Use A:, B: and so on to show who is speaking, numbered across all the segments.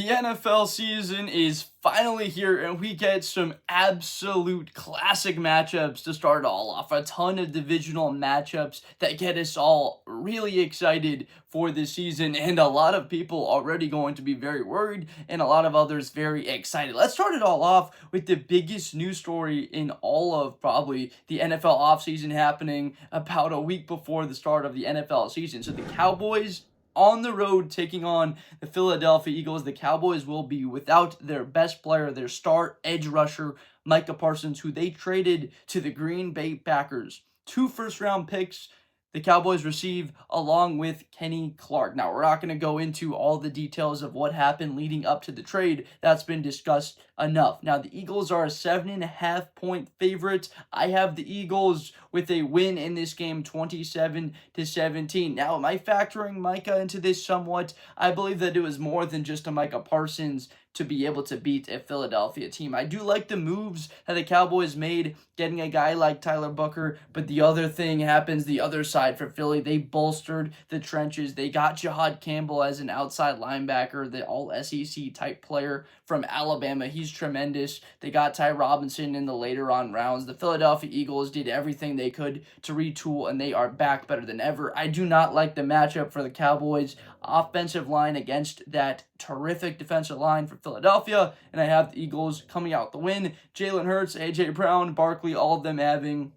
A: The NFL season is finally here, and we get some absolute classic matchups to start it all off. A ton of divisional matchups that get us all really excited for this season, and a lot of people already going to be very worried, and a lot of others very excited. Let's start it all off with the biggest news story in all of probably the NFL offseason, happening about a week before the start of the NFL season. So the Cowboys on the road taking on the Philadelphia Eagles. The Cowboys will be without their best player, their star edge rusher, Micah Parsons, who they traded to the Green Bay Packers. 2 first-round picks the Cowboys receive along with Kenny Clark. Now, we're not going to go into all the details of what happened leading up to the trade. That's been discussed enough. Now, the Eagles are a 7.5-point favorite. I have the Eagles with a win in this game, 27-17. Now, am I factoring Micah into this somewhat? I believe that it was more than just a Micah Parsons to be able to beat a Philadelphia team. I do like the moves that the Cowboys made, getting a guy like Tyler Booker, but the other thing happens the other side for Philly. They bolstered the trenches. They got Jahad Campbell as an outside linebacker, the all-SEC type player from Alabama. He's tremendous. They got Ty Robinson in the later on rounds. The Philadelphia Eagles did everything they could to retool, and they are back better than ever. I do not like the matchup for the Cowboys offensive line against that terrific defensive line for Philadelphia, and I have the Eagles coming out the win. Jalen Hurts, A.J. Brown, Barkley, all of them having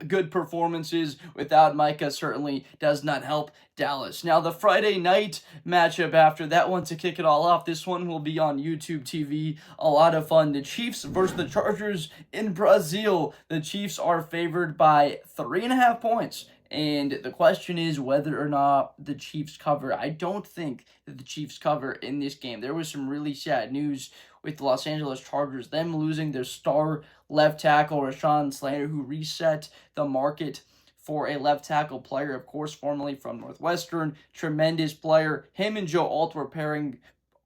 A: good performances. Without Micah, certainly does not help Dallas. Now, the Friday night matchup after that one to kick it all off, this one will be on YouTube TV. A lot of fun. The Chiefs versus the Chargers in Brazil. The Chiefs are favored by 3.5 points. And the question is whether or not the Chiefs cover. I don't think that the Chiefs cover in this game. There was some really sad news with the Los Angeles Chargers, them losing their star left tackle, Rashawn Slater, who reset the market for a left tackle player, of course, formerly from Northwestern. Tremendous player. Him and Joe Alt were pairing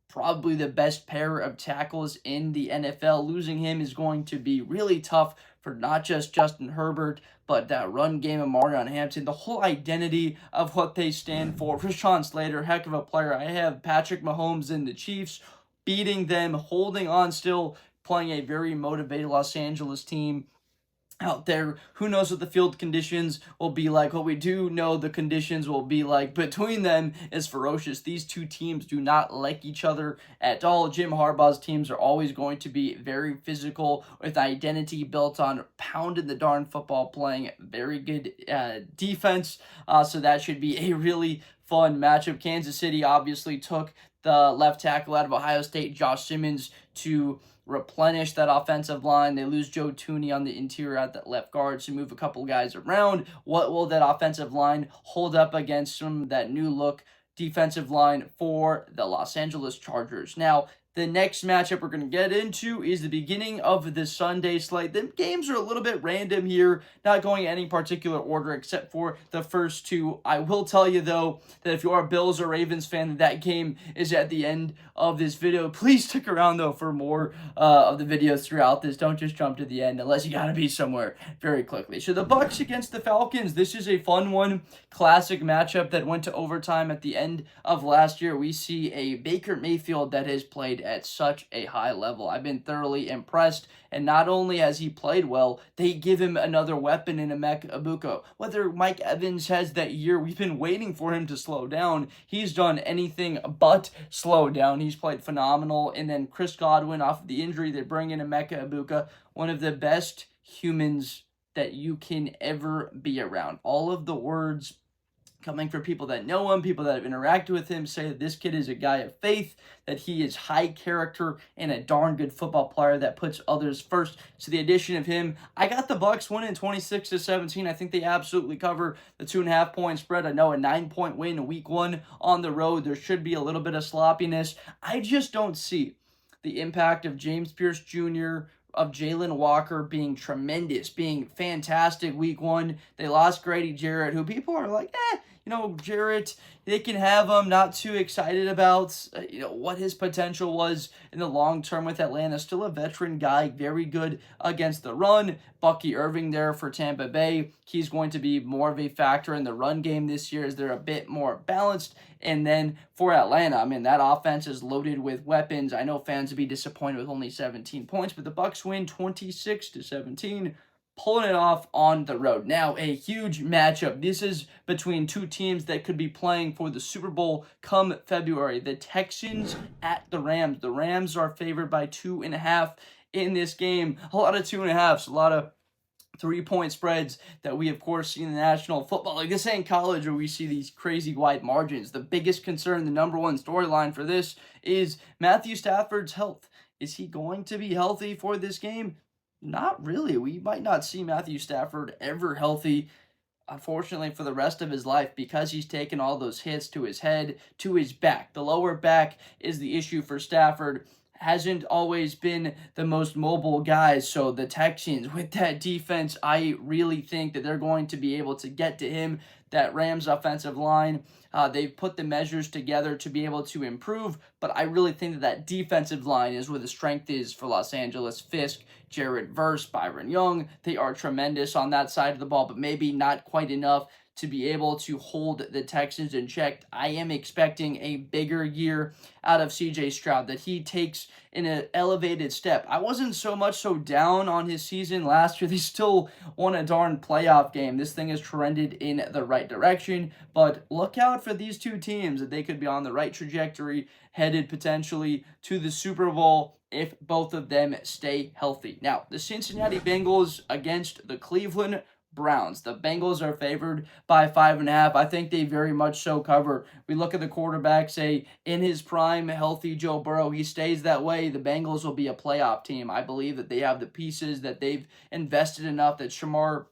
A: probably the best pair of tackles in the NFL. Losing him is going to be really tough for not just Justin Herbert, but that run game of Marion Hampton, the whole identity of what they stand for. Rashawn Slater, heck of a player. I have Patrick Mahomes in the Chiefs, beating them, holding on still, playing a very motivated Los Angeles team out there. Who knows what the field conditions will be like? What we do know the conditions will be like between them is ferocious. These two teams do not like each other at all. Jim Harbaugh's teams are always going to be very physical, with identity built on pounding the darn football, playing very good defense. So that should be a really fun matchup. Kansas City obviously took the left tackle out of Ohio State, Josh Simmons, to replenish that offensive line. They lose Joe Tooney on the interior at that left guard to move a couple guys around. What will that offensive line hold up against some of that new look defensive line for the Los Angeles Chargers? Now, the next matchup we're going to get into is the beginning of the Sunday slate. The games are a little bit random here, not going in any particular order except for the first two. I will tell you, though, that if you are a Bills or Ravens fan, that game is at the end of this video. Please stick around, though, for more of the videos throughout this. Don't just jump to the end unless you got to be somewhere very quickly. So the Bucs against the Falcons. This is a fun one. Classic matchup that went to overtime at the end of last year. We see a Baker Mayfield that has played at such a high level. I've been thoroughly impressed, and not only has he played well, they give him another weapon in Emeka Egbuka. Whether Mike Evans has that year, we've been waiting for him to slow down. He's done anything but slow down. He's played phenomenal. And then Chris Godwin, off of the injury, they bring in Emeka Egbuka, one of the best humans that you can ever be around. All of the words coming from people that know him, people that have interacted with him, say that this kid is a guy of faith, that he is high character and a darn good football player that puts others first. So the addition of him, I got the Bucs winning 26-17. I think they absolutely cover the 2.5-point spread. I know a 9-point win week 1 on the road. There should be a little bit of sloppiness. I just don't see the impact of James Pierce Jr., of Jalen Walker being tremendous, being fantastic week 1. They lost Grady Jarrett, who people are like, Jarrett, they can have him. Not too excited about, what his potential was in the long term with Atlanta. Still a veteran guy, very good against the run. Bucky Irving there for Tampa Bay. He's going to be more of a factor in the run game this year as they're a bit more balanced. And then for Atlanta, that offense is loaded with weapons. I know fans would be disappointed with only 17 points, but the Bucs win 26-17. Pulling it off on the road. Now, a huge matchup. This is between two teams that could be playing for the Super Bowl come February. The Texans at the Rams. The Rams are favored by 2.5 in this game. A lot of 2.5s, a lot of 3-point spreads that we, of course, see in the National Football League. This ain't college where we see these crazy wide margins. The biggest concern, the number one storyline for this is Matthew Stafford's health. Is he going to be healthy for this game? Not really. We might not see Matthew Stafford ever healthy, unfortunately, for the rest of his life because he's taken all those hits to his head, to his back. The lower back is the issue for Stafford. Hasn't always been the most mobile guy, so the Texans, with that defense, I really think that they're going to be able to get to him. That Rams offensive line, they've put the measures together to be able to improve, but I really think that defensive line is where the strength is for Los Angeles. Fisk, Jared Verse, Byron Young, they are tremendous on that side of the ball, but maybe not quite enough to be able to hold the Texans in check. I am expecting a bigger year out of CJ Stroud, that he takes an elevated step. I wasn't so down on his season last year. They still won a darn playoff game. This thing has trended in the right direction, but look out for these two teams, that they could be on the right trajectory, headed potentially to the Super Bowl if both of them stay healthy. Now, the Cincinnati Bengals against the Cleveland Browns. The Bengals are favored by 5.5. I think they very much so cover. We look at the quarterback, say, in his prime, healthy Joe Burrow. He stays that way. The Bengals will be a playoff team. I believe that they have the pieces, that they've invested enough, that Shamar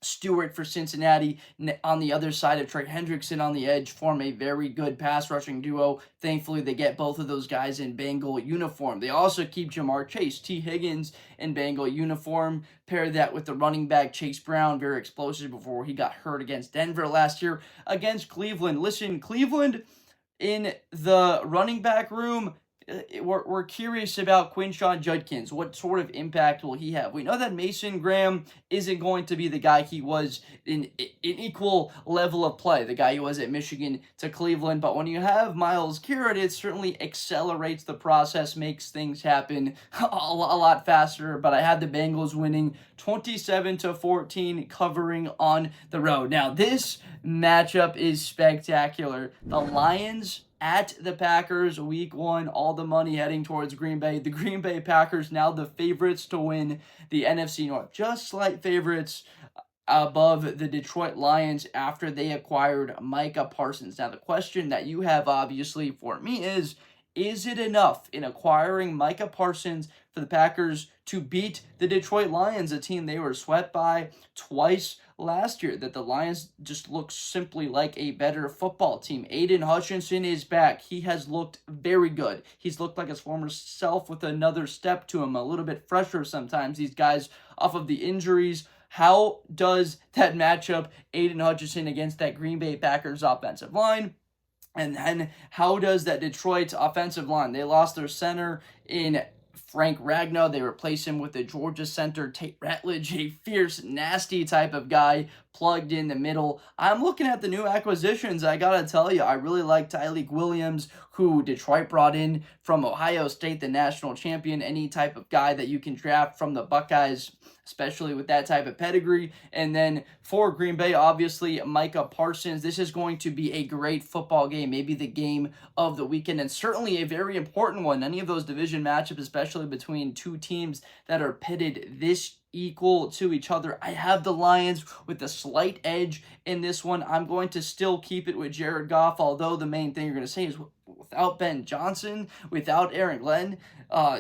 A: Stewart for Cincinnati on the other side of Trey Hendrickson on the edge form a very good pass rushing duo. Thankfully, they get both of those guys in Bengal uniform. They also keep Jamar Chase, T. Higgins in Bengal uniform. Pair that with the running back Chase Brown, very explosive before he got hurt against Denver last year. Against Cleveland, listen, Cleveland in the running back room, we're curious about Quinshon Judkins. What sort of impact will he have? We know that Mason Graham isn't going to be the guy he was in equal level of play, the guy he was at Michigan to Cleveland. But when you have Myles Garrett, it certainly accelerates the process, makes things happen a lot faster. But I had the Bengals winning 27-14, covering on the road. Now, this matchup is spectacular. The Lions at the Packers, week 1, all the money heading towards Green Bay. The Green Bay Packers now the favorites to win the NFC North. Just slight favorites above the Detroit Lions after they acquired Micah Parsons. Now, the question that you have, obviously, for me is it enough in acquiring Micah Parsons for the Packers to beat the Detroit Lions, a team they were swept by twice last year? That the Lions just look simply like a better football team. Aiden Hutchinson is back. He has looked very good. He's looked like his former self with another step to him, a little bit fresher sometimes. These guys off of the injuries. How does that matchup, Aiden Hutchinson against that Green Bay Packers offensive line? And then how does that Detroit offensive line? They lost their center in Frank Ragnow. They replaced him with the Georgia center, Tate Ratledge, a fierce, nasty type of guy plugged in the middle. I'm looking at the new acquisitions. I gotta tell you, I really like Tyleik Williams, who Detroit brought in from Ohio State, the national champion. Any type of guy that you can draft from the Buckeyes, especially with that type of pedigree. And then for Green Bay, obviously, Micah Parsons. This is going to be a great football game, maybe the game of the weekend, and certainly a very important one. Any of those division matchups, especially between two teams that are pitted this equal to each other. I have the Lions with a slight edge in this one. I'm going to still keep it with Jared Goff, although the main thing you're going to say is without Ben Johnson, without Aaron Glenn,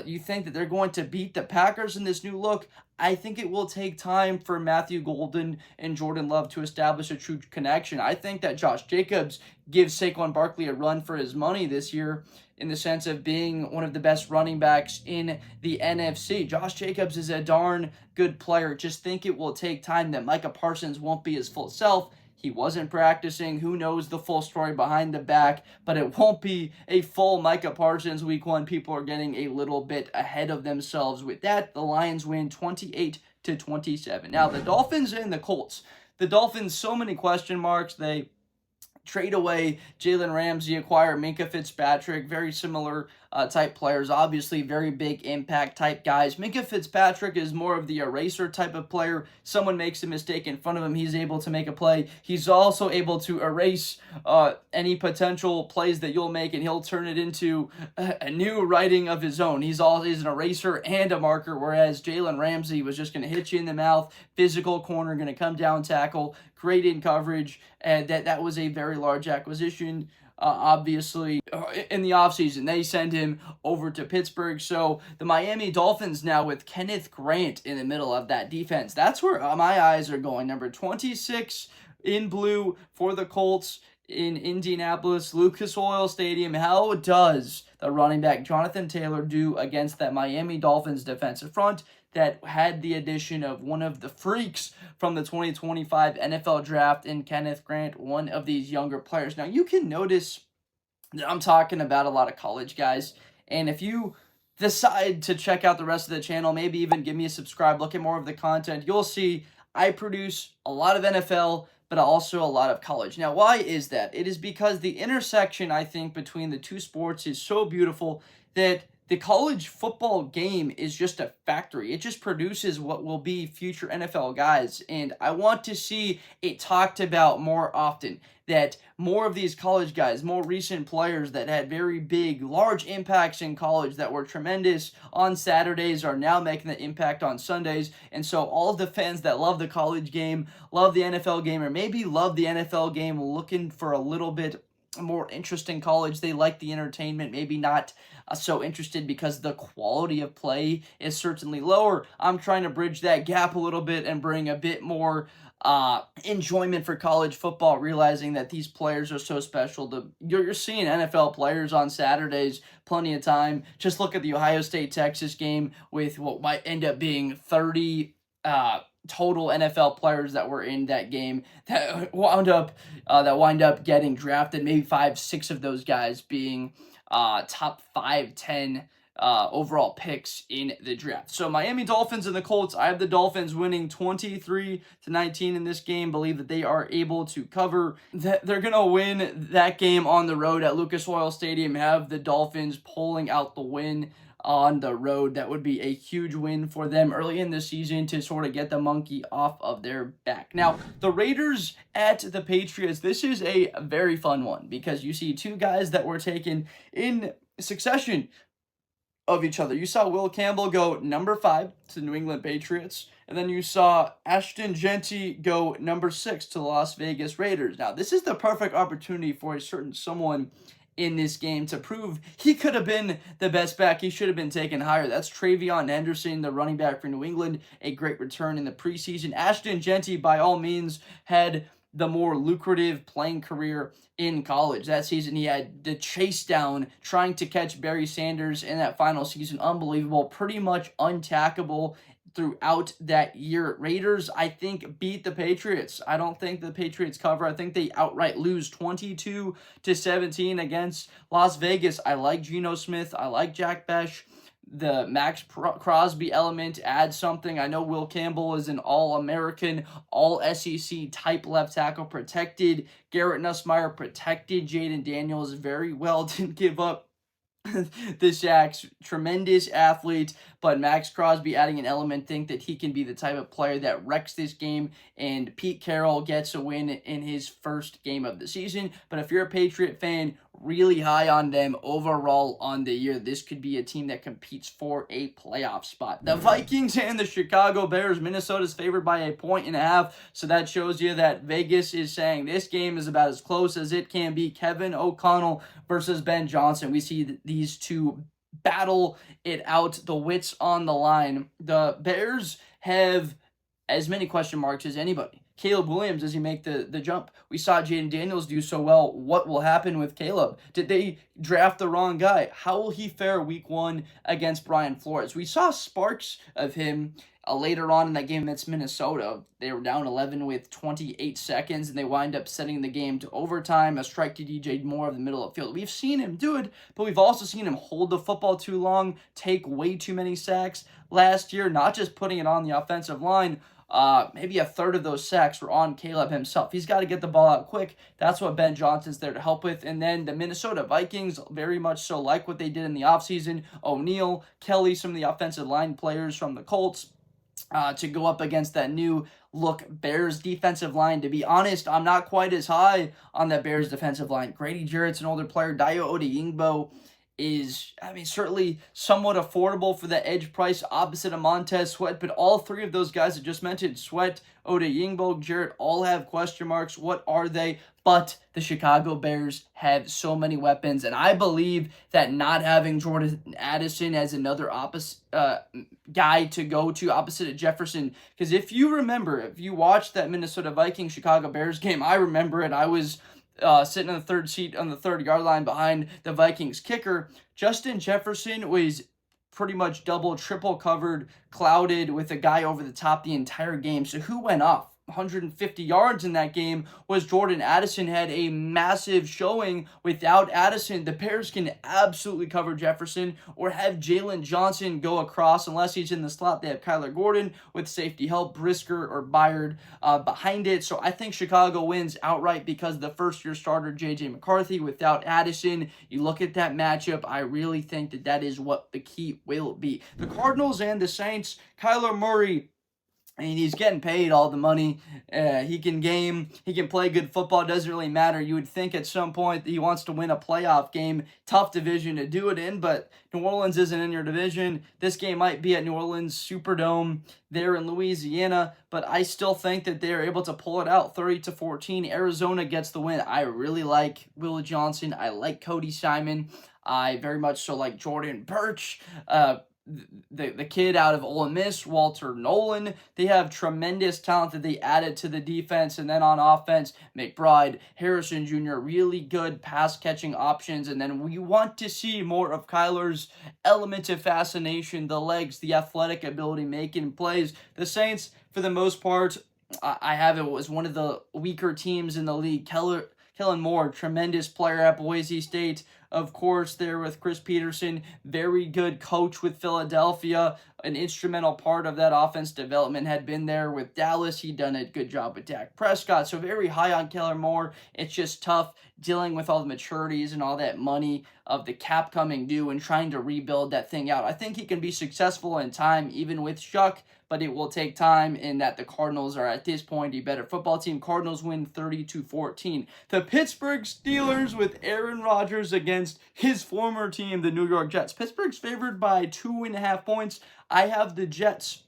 A: you think that they're going to beat the Packers in this new look? I think it will take time for Matthew Golden and Jordan Love to establish a true connection. I think that Josh Jacobs gives Saquon Barkley a run for his money this year in the sense of being one of the best running backs in the NFC. Josh Jacobs is a darn good player. Just think it will take time, that Micah Parsons won't be his full self. He wasn't practicing. Who knows the full story behind the back, but it won't be a full Micah Parsons week 1. People are getting a little bit ahead of themselves with that. The Lions win 28-27. Now, the Dolphins and the Colts. The Dolphins, so many question marks. They trade away Jalen Ramsey, acquire Micah Fitzpatrick, very similar type players, obviously very big impact type guys. Micah Fitzpatrick is more of the eraser type of player. Someone makes a mistake in front of him, he's able to make a play. He's also able to erase any potential plays that you'll make, and he'll turn it into a new writing of his own. He's an eraser and a marker, whereas Jalen Ramsey was just going to hit you in the mouth, physical corner, going to come down, tackle, great in coverage, and that was a very large acquisition. Obviously, in the offseason, they send him over to Pittsburgh. So the Miami Dolphins now with Kenneth Grant in the middle of that defense. That's where my eyes are going. Number 26 in blue for the Colts in Indianapolis, Lucas Oil Stadium. How does the running back Jonathan Taylor do against that Miami Dolphins defensive front that had the addition of one of the freaks from the 2025 NFL draft in Kenneth Grant, one of these younger players? Now, you can notice that I'm talking about a lot of college guys, and if you decide to check out the rest of the channel, maybe even give me a subscribe, look at more of the content, you'll see I produce a lot of NFL, but also a lot of college. Now, why is that? It is because the intersection, I think, between the two sports is so beautiful that the college football game is just a factory. It just produces what will be future NFL guys. And I want to see it talked about more often, that more of these college guys, more recent players that had very big, large impacts in college that were tremendous on Saturdays are now making the impact on Sundays. And so all of the fans that love the college game, love the NFL game, or maybe love the NFL game looking for a little bit more interesting college, they like the entertainment, maybe not so interested because the quality of play is certainly lower. I'm trying to bridge that gap a little bit and bring a bit more enjoyment for college football, realizing that these players are so special. You're seeing NFL players on Saturdays plenty of time. Just look at the Ohio State-Texas game with what might end up being 30 total NFL players that were in that game that wind up getting drafted. Maybe 5-6 of those guys being top 5-10 overall picks in the draft. So Miami Dolphins and the Colts. I have the Dolphins winning 23-19 in this game. Believe that they are able to cover. That they're gonna win that game on the road at Lucas Oil Stadium. Have the Dolphins pulling out the win on the road. That would be a huge win for them early in the season to sort of get the monkey off of their back. Now, the Raiders at the Patriots. This is a very fun one because you see two guys that were taken in succession of each other. You saw Will Campbell go number 5 to the New England Patriots, and then you saw Ashton Genty go number 6 to the Las Vegas Raiders. Now, this is the perfect opportunity for a certain someone in this game to prove he could have been the best back. He should have been taken higher. That's Travion Henderson, the running back for New England, a great return in the preseason. Ashton Genty, by all means, had the more lucrative playing career in college. That season, he had the chase down trying to catch Barry Sanders in that final season. Unbelievable, pretty much untackable throughout that year. Raiders, I think, beat the Patriots. I don't think the Patriots cover. I think they outright lose 22-17 against Las Vegas. I like Geno Smith. I like Jack Besh. The Max Crosby element adds something. I know Will Campbell is an All-American, All-SEC type left tackle, protected Garrett Nussmeier, protected Jaden Daniels very well, didn't give up the sacks. Tremendous athlete, but Max Crosby adding an element, think that he can be the type of player that wrecks this game, and Pete Carroll gets a win in his first game of the season. But if you're a Patriot fan, really high on them overall on the year. This could be a team that competes for a playoff spot. The Vikings and the Chicago Bears. Minnesota's favored by 1.5 points, so that shows you that Vegas is saying this game is about as close as it can be. Kevin O'Connell versus Ben Johnson. We see these two battle it out, the wits on the line. The Bears have as many question marks as anybody. Caleb Williams, does he make the jump? We saw Jaden Daniels do so well. What will happen with Caleb? Did they draft the wrong guy? How will he fare week 1 against Brian Flores? We saw sparks of him later on in that game against Minnesota, they were down 11 with 28 seconds, and they wind up sending the game to overtime. A strike to DJ Moore of the middle of the field. We've seen him do it, but we've also seen him hold the football too long, take way too many sacks last year, not just putting it on the offensive line. Maybe a third of those sacks were on Caleb himself. He's got to get the ball out quick. That's what Ben Johnson's there to help with. And then the Minnesota Vikings, very much so like what they did in the offseason. O'Neal, Kelly, some of the offensive line players from the Colts, to go up against that new look Bears defensive line. To be honest, I'm not quite as high on that Bears defensive line. Grady Jarrett's an older player. Dayo Odeyingbo is, certainly somewhat affordable for the edge price opposite of Montez Sweat, but all three of those guys I just mentioned, Sweat, Odeyingbo, Jarrett, all have question marks. What are they? But the Chicago Bears have so many weapons, and I believe that not having Jordan Addison as another guy to go to opposite of Jefferson, because if you remember, if you watched that Minnesota Vikings Chicago Bears game, I remember it. I was sitting in the third seat on the 30-yard line behind the Vikings kicker. Justin Jefferson was pretty much double, triple covered, clouded with a guy over the top the entire game. So who went off 150 yards in that game was Jordan Addison. Had a massive showing. Without Addison, the Bears can absolutely cover Jefferson or have Jalen Johnson go across. Unless he's in the slot, they have Kyler Gordon with safety help, Brisker or Byard behind it. So I think Chicago wins outright because the first-year starter, JJ McCarthy, without Addison. You look at that matchup, I really think that that is what the key will be. The Cardinals and the Saints, Kyler Murray, he's getting paid all the money. He can game. He can play good football. It doesn't really matter. You would think at some point that he wants to win a playoff game. Tough division to do it in, but New Orleans isn't in your division. This game might be at New Orleans Superdome there in Louisiana, but I still think that they are able to pull it out 30-14. Arizona gets the win. I really like Will Johnson. I like Cody Simon. I very much so like Jordan Birch. The kid out of Ole Miss, Walter Nolan. They have tremendous talent that they added to the defense. And then on offense, McBride, Harrison Jr., really good pass-catching options. And then we want to see more of Kyler's element of fascination, the legs, the athletic ability, making plays. The Saints, for the most part, I have it was one of the weaker teams in the league. Kellen Moore, tremendous player at Boise State. Of course, there with Chris Peterson, very good coach with Philadelphia. An instrumental part of that offense development had been there with Dallas. He'd done a good job with Dak Prescott. So very high on Kellen Moore. It's just tough dealing with all the maturities and all that money of the cap coming due and trying to rebuild that thing out. I think he can be successful in time, even with Shuck, but it will take time in that the Cardinals are at this point a better football team. Cardinals win 30-14. The Pittsburgh Steelers with Aaron Rodgers against his former team, the New York Jets. Pittsburgh's favored by 2.5 points. I have the Jets.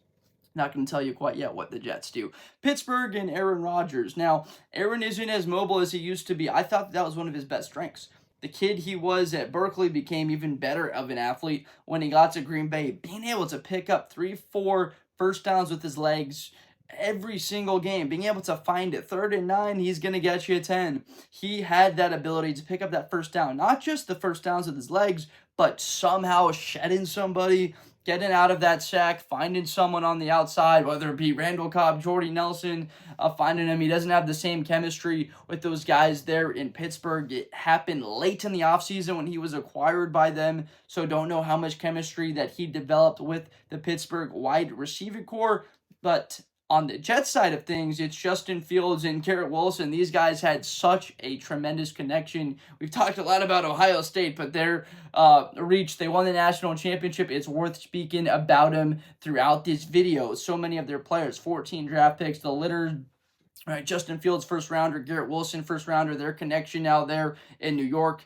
A: Not going to tell you quite yet what the Jets do. Pittsburgh and Aaron Rodgers. Now, Aaron isn't as mobile as he used to be. I thought that was one of his best strengths. The kid he was at Berkeley became even better of an athlete when he got to Green Bay. Being able to pick up 3-4 first downs with his legs every single game, being able to find it. 3rd and 9, he's going to get you a 10. He had that ability to pick up that first down. Not just the first downs with his legs, but somehow shedding somebody, getting out of that sack, finding someone on the outside, whether it be Randall Cobb, Jordy Nelson, finding him. He doesn't have the same chemistry with those guys there in Pittsburgh. It happened late in the offseason when he was acquired by them, so don't know how much chemistry that he developed with the Pittsburgh wide receiver core. But on the Jets side of things, it's Justin Fields and Garrett Wilson. These guys had such a tremendous connection. We've talked a lot about Ohio State, but their reach, they won the national championship. It's worth speaking about them throughout this video. So many of their players, 14 draft picks, the litter. Right, Justin Fields, first rounder, Garrett Wilson, first rounder, their connection now there in New York.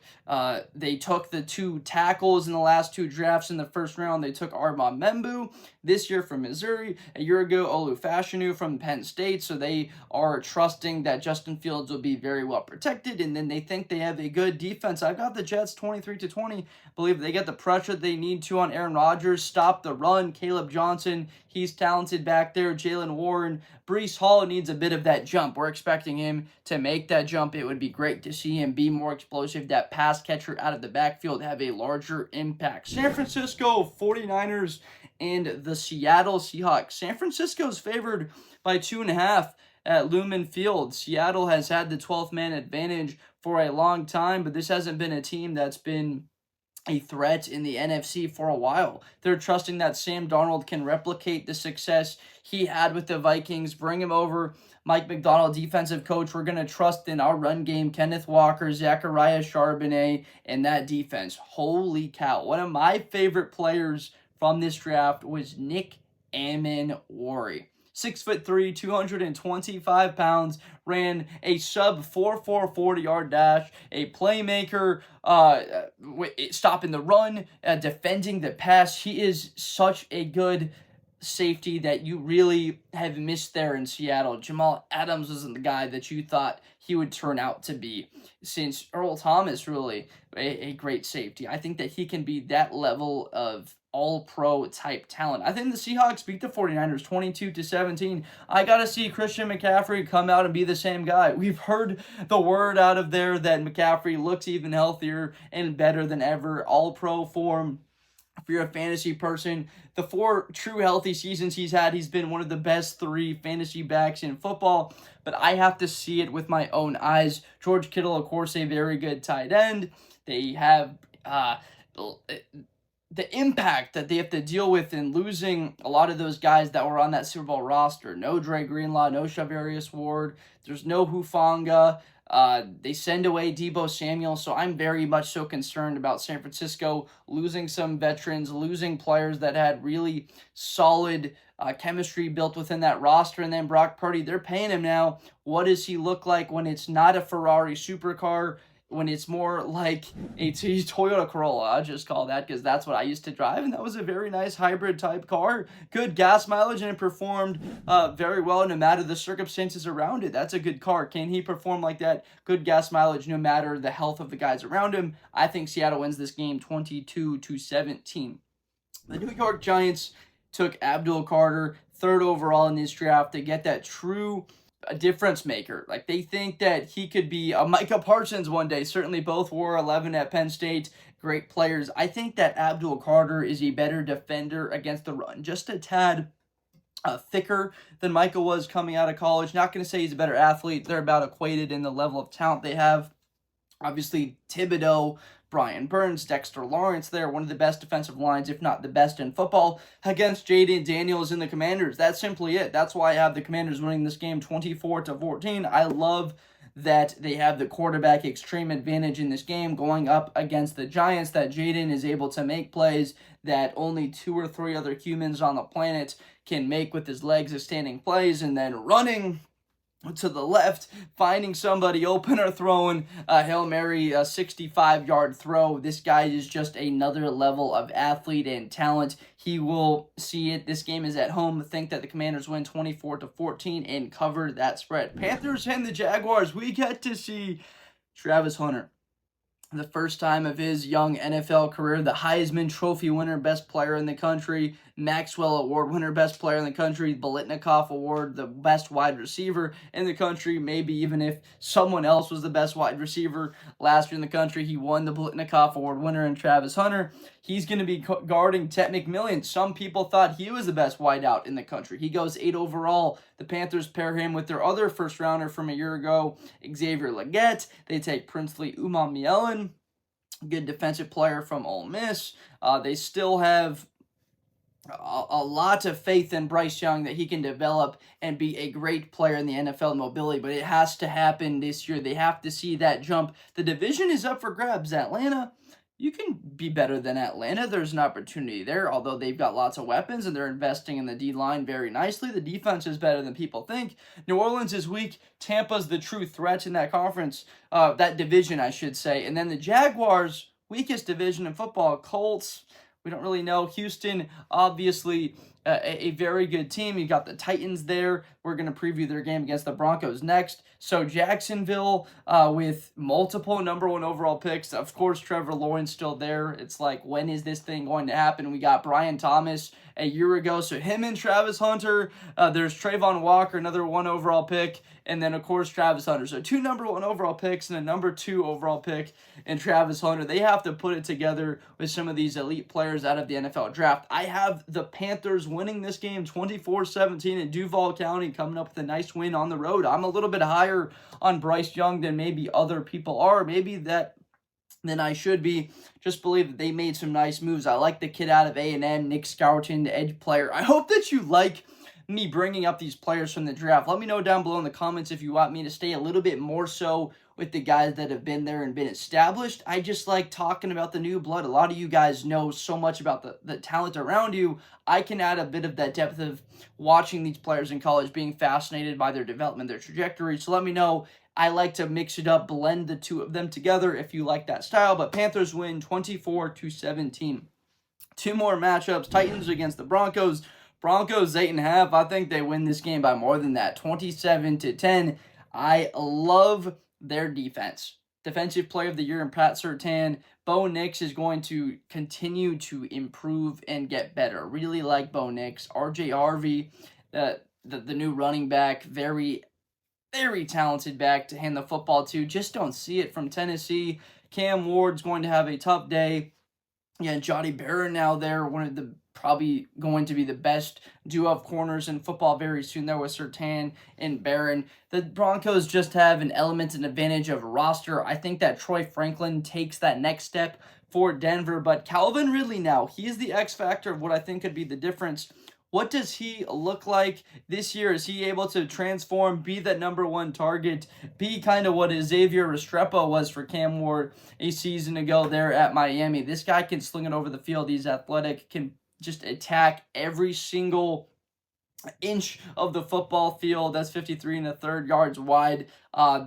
A: They took the 2 tackles in the last 2 drafts in the first round. They took Armand Membu this year from Missouri, a year ago Olu Fashanu from Penn State. So they are trusting that Justin Fields will be very well protected, and then they think they have a good defense. I've got the Jets 23-20. Believe they get the pressure they need to on Aaron Rodgers, stop the run. Caleb Johnson, he's talented back there. Jalen Warren, Breece Hall needs a bit of that jump. We're expecting him to make that jump. It would be great to see him be more explosive, that pass catcher out of the backfield, have a larger impact. San Francisco 49ers and the Seattle Seahawks. San Francisco's favored by 2.5 at Lambeau Field. Seattle has had the 12th man advantage for a long time, but this hasn't been a team that's been a threat in the NFC for a while. They're trusting that Sam Darnold can replicate the success he had with the Vikings, bring him over. Mike McDonald, defensive coach, we're going to trust in our run game, Kenneth Walker, Zachariah Charbonnet, and that defense. Holy cow. One of my favorite players from this draft was Nick Amon-Wari. 6'3", 225 pounds, ran a sub 4.4 40-yard dash, a playmaker, stopping the run, defending the pass. He is such a good safety that you really have missed there in Seattle. Jamal Adams wasn't the guy that you thought he would turn out to be, since Earl Thomas really a great safety. I think that he can be that level of all-pro type talent. I think the Seahawks beat the 49ers 22-17. I got to see Christian McCaffrey come out and be the same guy. We've heard the word out of there that McCaffrey looks even healthier and better than ever. All-pro form. If you're a fantasy person, the 4 true healthy seasons he's had, he's been one of the best 3 fantasy backs in football, but I have to see it with my own eyes. George Kittle, of course, a very good tight end. They have the impact that they have to deal with in losing a lot of those guys that were on that Super Bowl roster. No Dre Greenlaw, no Charvarius Ward, there's no Hufanga. They send away Deebo Samuel, so I'm very much so concerned about San Francisco losing some veterans, losing players that had really solid chemistry built within that roster. And then Brock Purdy, they're paying him now. What does he look like when it's not a Ferrari supercar, when it's more like a Toyota Corolla? I'll just call that, because that's what I used to drive, and that was a very nice hybrid type car. Good gas mileage, and it performed very well no matter the circumstances around it. That's a good car. Can he perform like that? Good gas mileage no matter the health of the guys around him. I think Seattle wins this game 22-17. The New York Giants took Abdul Carter, 3rd overall in this draft, to get that true difference maker. Like, they think that he could be a Micah Parsons one day. Certainly both wore 11 at Penn State. Great players. I think that Abdul Carter is a better defender against the run, just a tad thicker than Micah was coming out of college. Not going to say he's a better athlete. They're about equated in the level of talent they have. Obviously, Thibodeau, Brian Burns, Dexter Lawrence there, one of the best defensive lines, if not the best in football, against Jaden Daniels and the Commanders. That's simply it. That's why I have the Commanders winning this game 24-14. I love that they have the quarterback extreme advantage in this game going up against the Giants, that Jaden is able to make plays that only 2 or 3 other humans on the planet can make with his legs as standing plays, and then running to the left, finding somebody open, or throwing a Hail Mary, a 65-yard throw. This guy is just another level of athlete and talent. He will see it. This game is at home. Think that the Commanders win 24-14 and cover that spread. Panthers and the Jaguars. We get to see Travis Hunter, the first time of his young NFL career, the Heisman Trophy winner, best player in the country, Maxwell Award winner, best player in the country, Bolitnikoff Award, the best wide receiver in the country. Maybe even if someone else was the best wide receiver last year in the country, he won the Bolitnikoff Award winner in Travis Hunter. He's going to be guarding Ted McMillan. Some people thought he was the best wideout in the country. He goes 8 overall. The Panthers pair him with their other first-rounder from a year ago, Xavier Legette. They take Princely Umamielen, good defensive player from Ole Miss. They still have a lot of faith in Bryce Young that he can develop and be a great player in the NFL mobility, but it has to happen this year. They have to see that jump. The division is up for grabs. Atlanta, you can be better than Atlanta. There's an opportunity there, although they've got lots of weapons and they're investing in the D-line very nicely. The defense is better than people think. New Orleans is weak. Tampa's the true threat in that conference, that division, I should say. And then the Jaguars, weakest division in football. Colts, we don't really know. Houston, obviously, a very good team. You got the Titans there. We're going to preview their game against the Broncos next. So Jacksonville with multiple number 1 overall picks. Of course, Trevor Lawrence still there. It's like, when is this thing going to happen? We got Brian Thomas a year ago. So him and Travis Hunter. There's Trayvon Walker, another 1 overall pick. And then, of course, Travis Hunter. So 2 number 1 overall picks and a number 2 overall pick in Travis Hunter. They have to put it together with some of these elite players out of the NFL draft. I have the Panthers winning this game 24-17 in Duval County, coming up with a nice win on the road. I'm a little bit higher on Bryce Young than maybe other people are. Maybe that than I should be. Just believe that they made some nice moves. I like the kid out of A&M, Nick Scourton, the edge player. I hope that you like me bringing up these players from the draft. Let me know down below in the comments if you want me to stay a little bit more so with the guys that have been there and been established. I just like talking about the new blood. A lot of you guys know so much about the talent around you. I can add a bit of that depth of watching these players in college, being fascinated by their development, their trajectory. So let me know. I like to mix it up, blend the two of them together if you like that style. But Panthers win 24-17. 2 more matchups. Titans against the Broncos. Broncos 8.5. I think they win this game by more than that. 27-10. I love their defense. Defensive player of the year in Pat Surtain. Bo Nix is going to continue to improve and get better. Really like Bo Nix. RJ Harvey, the new running back, very talented back to hand the football to. Just don't see it from Tennessee. Cam Ward's going to have a tough day. Yeah, Johnny Barron now there, one of the probably going to be the best duo of corners in football very soon there with Surtain and Barron. The Broncos just have an element and advantage of roster. I think that Troy Franklin takes that next step for Denver, but Calvin Ridley now, he is the X factor of what I think could be the difference. What does he look like this year? Is he able to transform, be that number 1 target, be kind of what Xavier Restrepo was for Cam Ward a season ago there at Miami? This guy can sling it over the field. He's athletic, can just attack every single inch of the football field. That's 53 1/3 yards wide.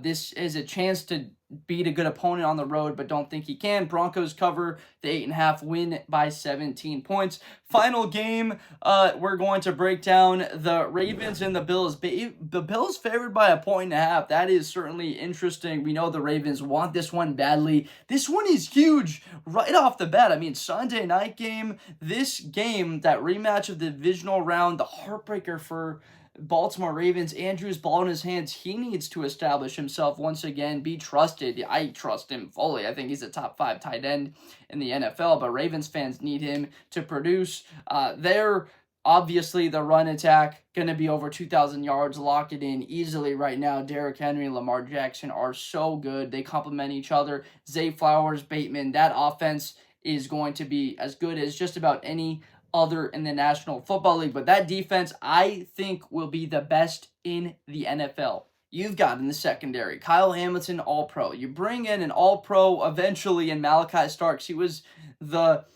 A: This is a chance to beat a good opponent on the road, but don't think he can. Broncos cover the 8.5, win by 17 points. Final game, we're going to break down the Ravens and the Bills. The Bills favored by 1.5. That is certainly interesting. We know the Ravens want this one badly. This one is huge right off the bat. I mean, Sunday night game, this game, that rematch of the divisional round, the heartbreaker for Baltimore Ravens. Andrew's ball in his hands. He needs to establish himself once again, be trusted. I trust him fully. I think he's a top 5 tight end in the NFL, but Ravens fans need him to produce. They're obviously the run attack going to be over 2,000 yards. Lock it in easily right now. Derrick Henry and Lamar Jackson are so good. They complement each other. Zay Flowers, Bateman, that offense is going to be as good as just about any other in the National Football League. But that defense, I think, will be the best in the NFL. You've got in the secondary, Kyle Hamilton, All-Pro. You bring in an All-Pro eventually in Malachi Starks. He was the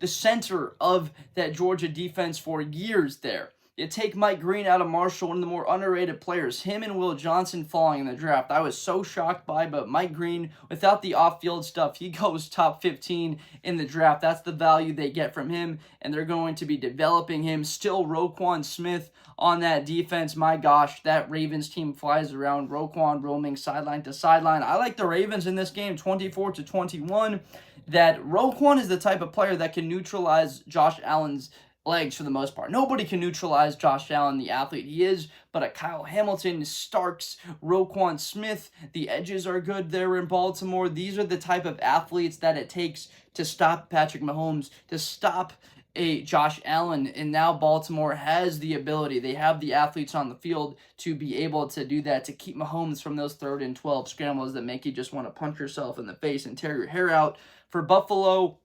A: center of that Georgia defense for years there. You take Mike Green out of Marshall, one of the more underrated players. Him and Will Johnson falling in the draft. I was so shocked by, but Mike Green, without the off-field stuff, he goes top 15 in the draft. That's the value they get from him, and they're going to be developing him. Still Roquan Smith on that defense. My gosh, that Ravens team flies around. Roquan roaming sideline to sideline. I like the Ravens in this game, 24-21. That Roquan is the type of player that can neutralize Josh Allen's legs for the most part. Nobody can neutralize Josh Allen, the athlete he is, but a Kyle Hamilton, Starks, Roquan Smith, the edges are good there in Baltimore. These are the type of athletes that it takes to stop Patrick Mahomes, to stop a Josh Allen, and now Baltimore has the ability. They have the athletes on the field to be able to do that, to keep Mahomes from those 3rd and 12 scrambles that make you just want to punch yourself in the face and tear your hair out. For Buffalo,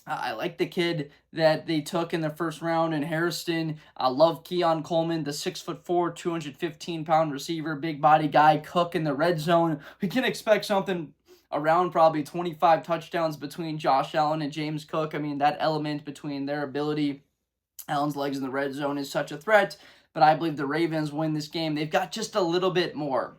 A: I like the kid that they took in the first round in Harrison. I love Keon Coleman, the 6'4", 215-pound receiver, big body guy. Cook in the red zone. We can expect something around probably 25 touchdowns between Josh Allen and James Cook. I mean, that element between their ability, Allen's legs in the red zone, is such a threat. But I believe the Ravens win this game. They've got just a little bit more.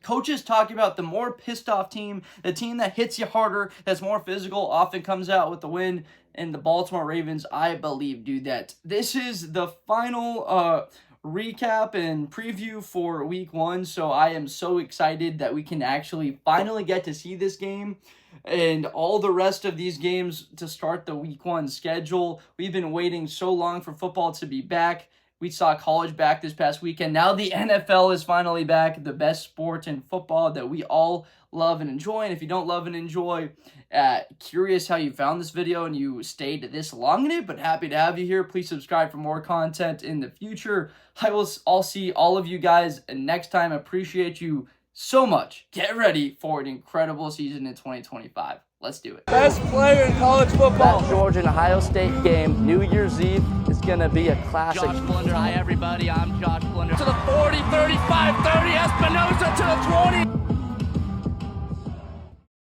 A: coaches talking about the more pissed off team, the team that hits you harder, that's more physical, often comes out with the win. And the Baltimore Ravens, I believe, do that. This is the final recap and preview for week 1, so I am so excited that we can actually finally get to see this game and all the rest of these games to start the week 1 schedule. We've been waiting so long for football to be back. We saw college back this past weekend. Now the NFL is finally back, the best sport in football that we all love and enjoy. And if you don't love and enjoy, curious how you found this video and you stayed this long in it, but happy to have you here. Please subscribe for more content in the future. I'll see all of you guys next time. Appreciate you so much. Get ready for an incredible season in 2025. Let's do it.
B: Best player in college football.
A: That Georgia and Ohio State game, New Year's Eve, is going to be a classic.
C: Josh Blunder. Hi, everybody. I'm Josh Blunder.
B: To the 40, 35, 30, Espinosa to the 20.